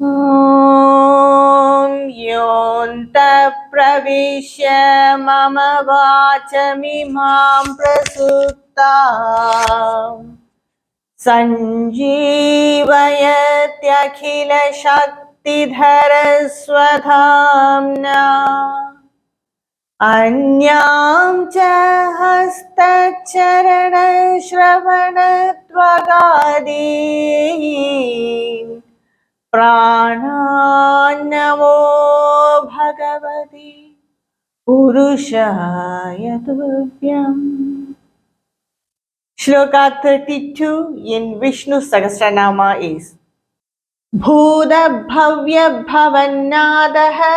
ॐ योऽन्तः प्रविश्य मम वाचमिमां प्रसुप्ताम् सञ्जीवयत्यखिलशक्तिधरस्वधाम्ना अन्यां च हस्तचरणश्रवणत्वगादीन् प्राणान्नमो भगवति पुरुषाय तुभ्यम्. Shloka 32 in Vishnu Sahasranama is Bhuda Bhavya Bhavannadaha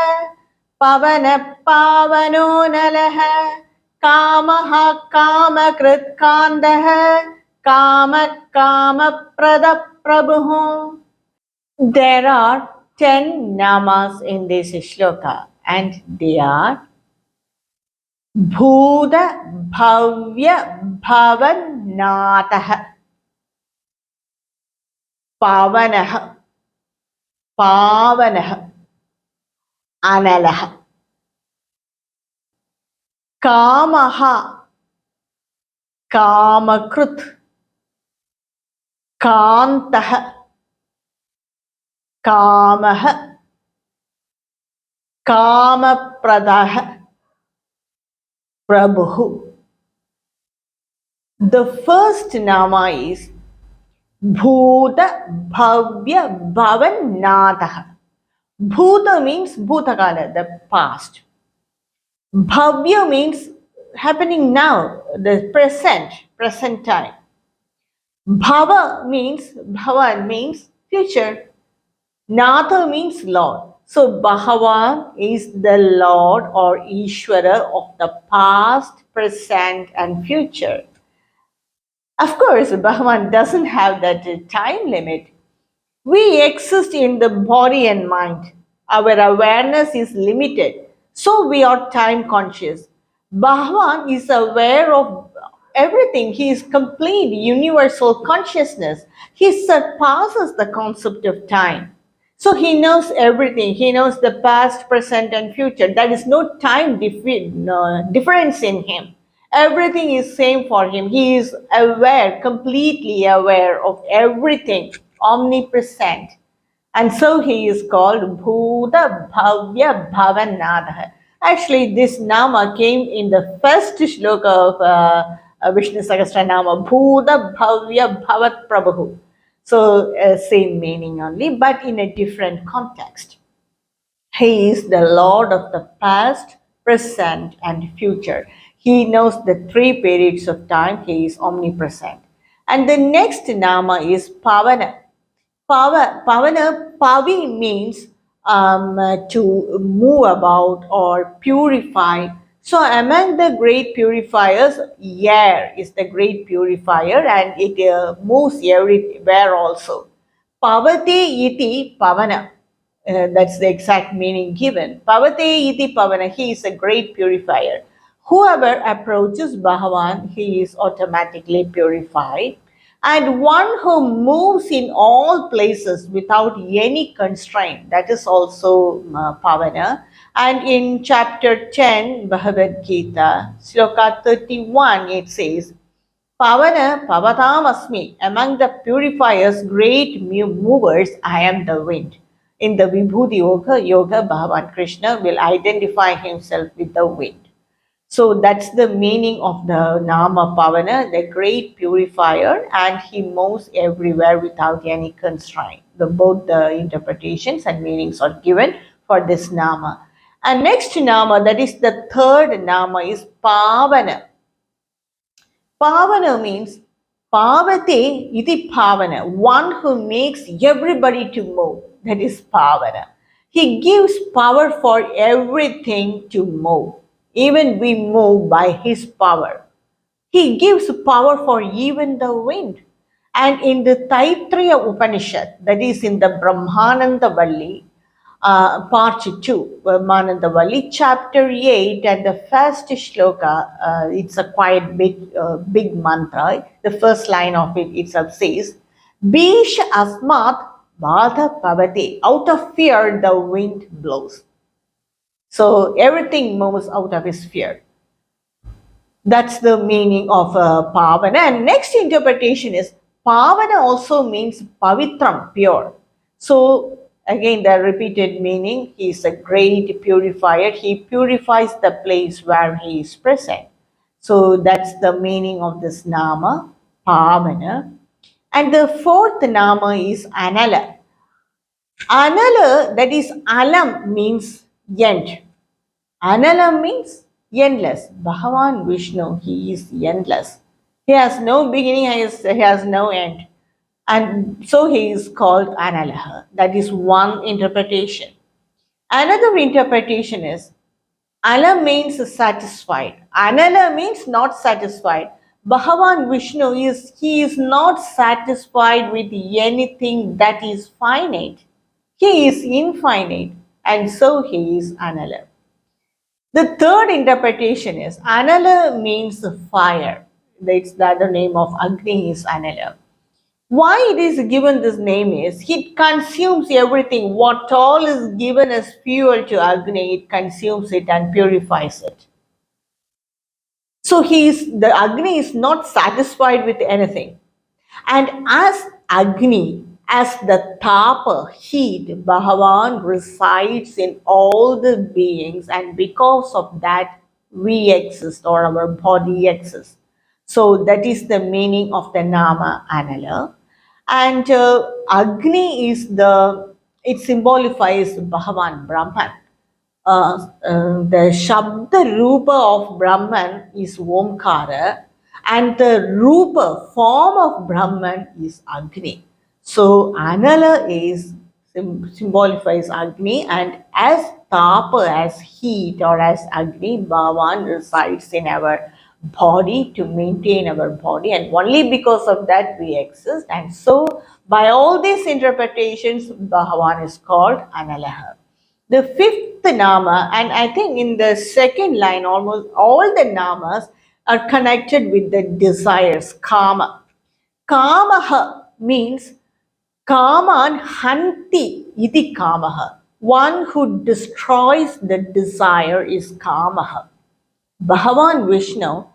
Pavana Pavano Nalaha Kamaha Kamakrit Kandaha Kama Kama Prada Prabhu. There are 10 namas in this shloka, and they are Bhuda Bhavya Bhavannataha Pavanaha Pavanaha Analaha Kamaha Kamakrut Kantaha Kamaha Kamapradaha Prabhu. The first nama is Bhuta Bhavya Bhavannataha. Bhuta means Bhutakala, the past. Bhavya means happening now, the present time. Bhava means future. Natha means Lord. So Bhagavan is the Lord or Ishvara of the past, present, and future. Of course, Bhagavan doesn't have that time limit. We exist in the body and mind. Our awareness is limited. So we are time conscious. Bhagavan is aware of everything. He is complete universal consciousness. He surpasses the concept of time. So he knows everything. He knows the past, present, and future. There is no time difference in him. Everything is same for him. He is aware, completely aware of everything, omnipresent. And so he is called Bhuta Bhavya Bhavannadaha. Actually, this nama came in the first shloka of Vishnu Sahasranama, Bhuta Bhavya Bhavat Prabhu. So, same meaning only, but in a different context. He is the Lord of the past, present, and future. He knows the three periods of time. He is omnipresent. And the next nama is Pavana. Pavana, Pavi means to move about or purify. So among the great purifiers, air is the great purifier, and it moves everywhere also. Pavate iti pavana. That's the exact meaning given. Pavate iti pavana. He is a great purifier. Whoever approaches Bhagavan, he is automatically purified. And one who moves in all places without any constraint, that is also Pavana. And in chapter 10, Bhagavad Gita, Sloka 31, it says, Pavana Pavatam among the purifiers, great movers, I am the wind. In the Vibhuti Yoga, Bhagavan Krishna will identify himself with the wind. So that's the meaning of the Nama Pavana, the great purifier, and he moves everywhere without any constraint. Both the interpretations and meanings are given for this Nama. And next Nama, that is the third Nama, is Pavana. Pavana means Pavate iti Pavana, one who makes everybody to move. That is Pavana. He gives power for everything to move. Even we move by his power. He gives power for even the wind. And in the Taittiriya Upanishad, that is in the Brahmananda Valli, part 2, Brahmananda Valli, chapter 8, and the first shloka, it's a quite big mantra. The first line of it itself says, Bish Asmat Vata Pavati. Out of fear, the wind blows. So everything moves out of his fear. That's the meaning of Pavana. And next interpretation is Pavana also means Pavitram, pure. So again, the repeated meaning, he is a great purifier. He purifies the place where he is present. So that's the meaning of this Nama, Pavana. And the fourth Nama is Anala. Anala, that is Alam, means end. Anala means endless. Bhagavan Vishnu, he is endless. He has no beginning, he has no end. And so he is called Analaha. That is one interpretation. Another interpretation is Ala means satisfied. Anala means not satisfied. Bhagavan Vishnu he is not satisfied with anything that is finite. He is infinite, and so he is Anala. The third interpretation is Anala means fire. That's the other name of Agni is Anala. Why it is given this name is it consumes everything. What all is given as fuel to Agni, it consumes it and purifies it. So the Agni is not satisfied with anything. And as Agni, as the Tapa, heat, Bhagavan resides in all the beings, and because of that, we exist or our body exists. So that is the meaning of the Nama Anala. And Agni it symbolifies Bhagavan, Brahman. The Shabda Rupa of Brahman is Omkara, and the Rupa form of Brahman is Agni. So Anala symbolifies Agni, and as Tapa, as heat or as Agni, Bhavan resides in our body to maintain our body, and only because of that we exist. And so by all these interpretations, Bhagavan is called Analaha. The fifth Nama, and I think in the second line, almost all the Namas are connected with the desires, Kama. Kamaha means Kaman Hanti iti Kamaha. One who destroys the desire is Kamaha. Bhagavan Vishnu,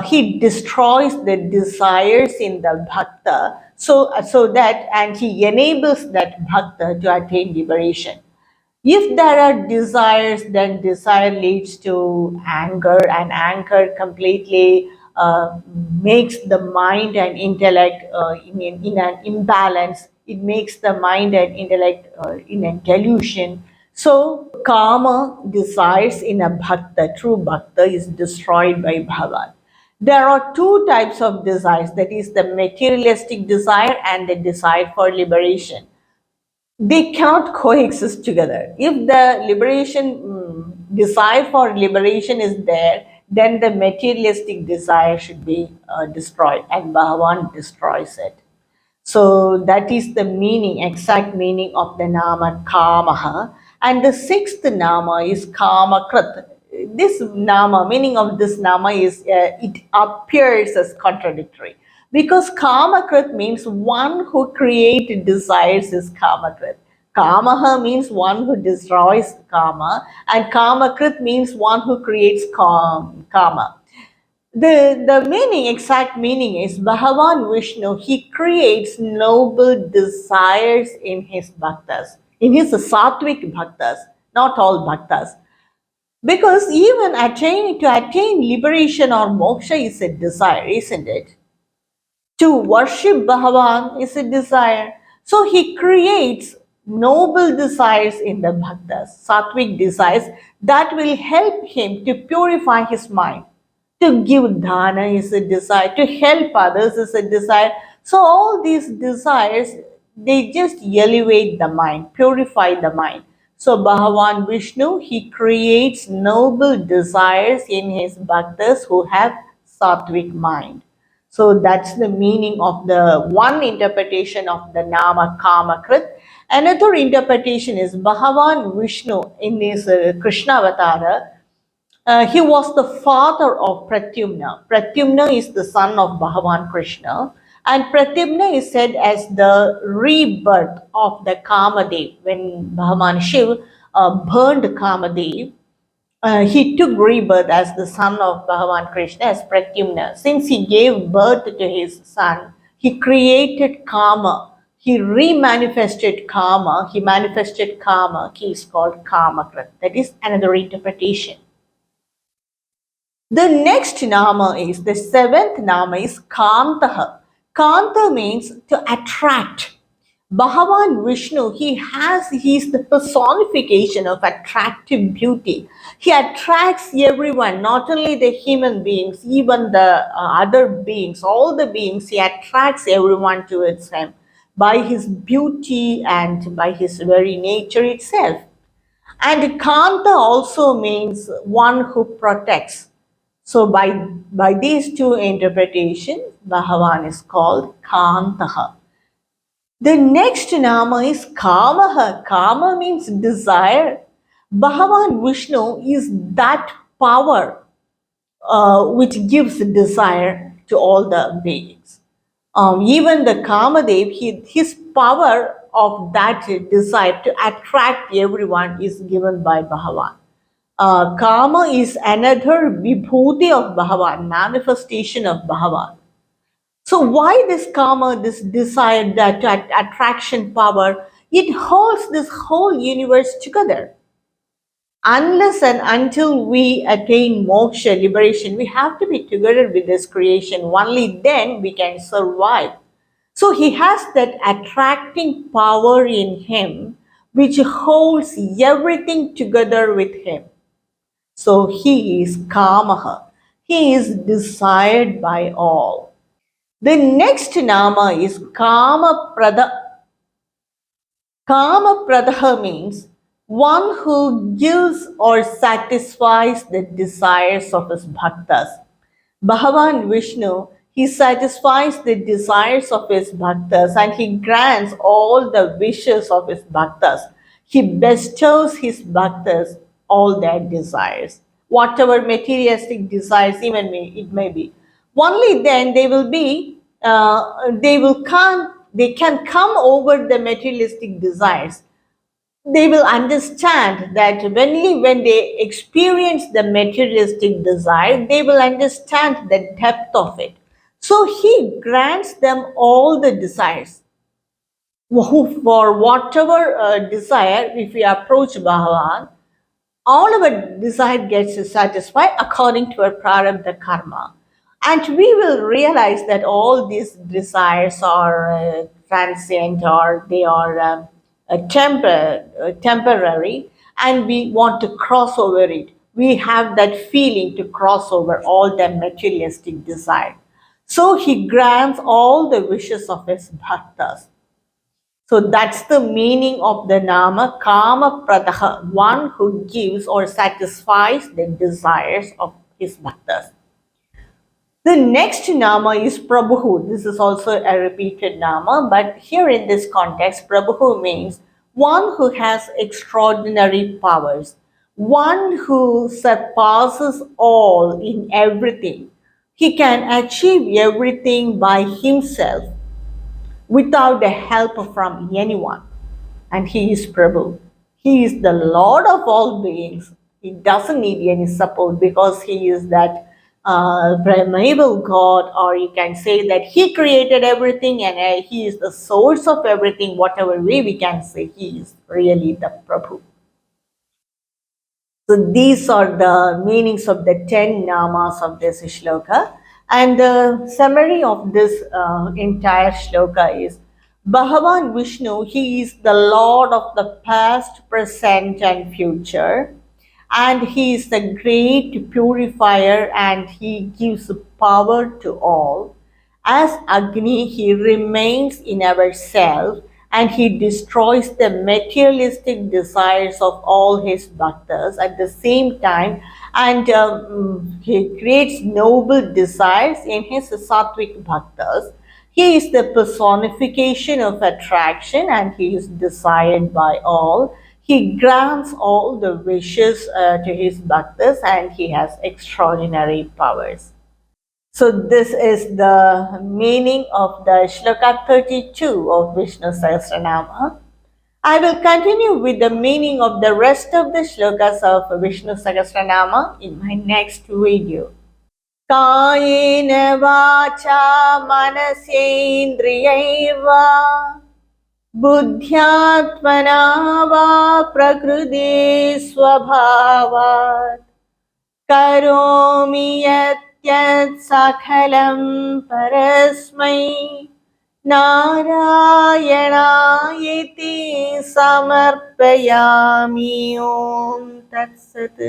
he destroys the desires in the bhakta so that, and he enables that bhakta to attain liberation. If there are desires, then desire leads to anger, and anger completely makes the mind and intellect in an imbalance. It makes the mind and intellect in a delusion. So, karma, desires in a bhakta, true bhakta, is destroyed by Bhagavan. There are two types of desires, that is the materialistic desire and the desire for liberation. They cannot coexist together. If the desire for liberation is there, then the materialistic desire should be destroyed, and Bhagavan destroys it. So that is the meaning, exact meaning of the Nama Kamaha. And the sixth Nama is Kamakrit. This Nama, meaning of this Nama is, it appears as contradictory. Because Kamakrit means one who creates desires is Kamakrit. Kamaha means one who destroys Kama, and Kamakrit means one who creates Kama. The meaning, exact meaning is Bhagavan Vishnu, he creates noble desires in his bhaktas, in his sattvic bhaktas, not all bhaktas. Because even to attain liberation or moksha is a desire, isn't it? To worship Bhagavan is a desire. So he creates noble desires in the bhaktas, sattvic desires that will help him to purify his mind. To give dana is a desire, to help others is a desire. So all these desires, they just elevate the mind, purify the mind. So Bhagavan Vishnu, he creates noble desires in his bhaktas who have sattvic mind. So that's the meaning of the one interpretation of the Nama Kamakrit. Another interpretation is Bhagavan Vishnu in his Krishna Avatara. He was the father of Pratyumna. Pratyumna is the son of Bhagavan Krishna. And Pratyumna is said as the rebirth of the Kamadev. When Bhagavan Shiv burned Kamadev, he took rebirth as the son of Bhagavan Krishna as Pratyumna. Since he gave birth to his son, he created Kama. He remanifested Kama. He manifested Kama. He is called Kamakrit. That is another interpretation. The next nama is, the seventh nama is Kantaha. Kanta means to attract. Bhagavan Vishnu, he is the personification of attractive beauty. He attracts everyone, not only the human beings, even the other beings, all the beings, he attracts everyone towards him by his beauty and by his very nature itself. And Kanta also means one who protects. So by these two interpretations, Bhagavan is called Kantaha. The next nama is Kamaha. Kama means desire. Bhagavan Vishnu is that power which gives desire to all the beings. Even the Kamadev, his power of that desire to attract everyone is given by Bhagavan. Kama is another vibhuti of Bhagavan, manifestation of Bhagavan. So why this karma, this desire, that attraction power, it holds this whole universe together. Unless and until we attain moksha, liberation, we have to be together with this creation. Only then we can survive. So he has that attracting power in him which holds everything together with him. So he is kamaha. He is desired by all. The next nama is Kama Prada. Kama Pradaha means one who gives or satisfies the desires of his bhaktas. Bhagavan Vishnu, he satisfies the desires of his bhaktas and he grants all the wishes of his bhaktas. He bestows his bhaktas all their desires, whatever materialistic desires even it may be. Only then they can come over the materialistic desires. They will understand that only when they experience the materialistic desire, they will understand the depth of it. So he grants them all the desires. For whatever desire, if we approach Bhagavan, all of our desire gets satisfied according to our prarabdha karma. And we will realize that all these desires are transient or they are temporary, and we want to cross over it. We have that feeling to cross over all the materialistic desire. So he grants all the wishes of his bhaktas. So that's the meaning of the nama Kama Pradaha, one who gives or satisfies the desires of his bhaktas. The next nama is Prabhu. This is also a repeated nama, but here in this context, Prabhu means one who has extraordinary powers, one who surpasses all in everything. He can achieve everything by himself without the help from anyone. And he is Prabhu. He is the Lord of all beings. He doesn't need any support because he is that primeval God, or you can say that he created everything and he is the source of everything. Whatever way we can say, he is really the Prabhu. So these are the meanings of the 10 namas of this shloka. And the summary of this entire shloka is Bhagavan Vishnu, he is the Lord of the past, present, and future. And he is the great purifier and he gives power to all. As Agni, he remains in ourselves and he destroys the materialistic desires of all his bhaktas at the same time, and he creates noble desires in his sattvic bhaktas. He is the personification of attraction and he is desired by all. He grants all the wishes to his bhaktas and he has extraordinary powers. So this is the meaning of the Shloka 32 of Vishnu Sahasranama. I will continue with the meaning of the rest of the shlokas of Vishnu Sahasranama in my next video. Kayena vacha manasendriyaiva बुद्ध्यात्मना वा प्रकृते स्वभावात् करोमि यत् सकलं परस्मै नारायणायेति समर्पयामि। ॐ तत्सत्।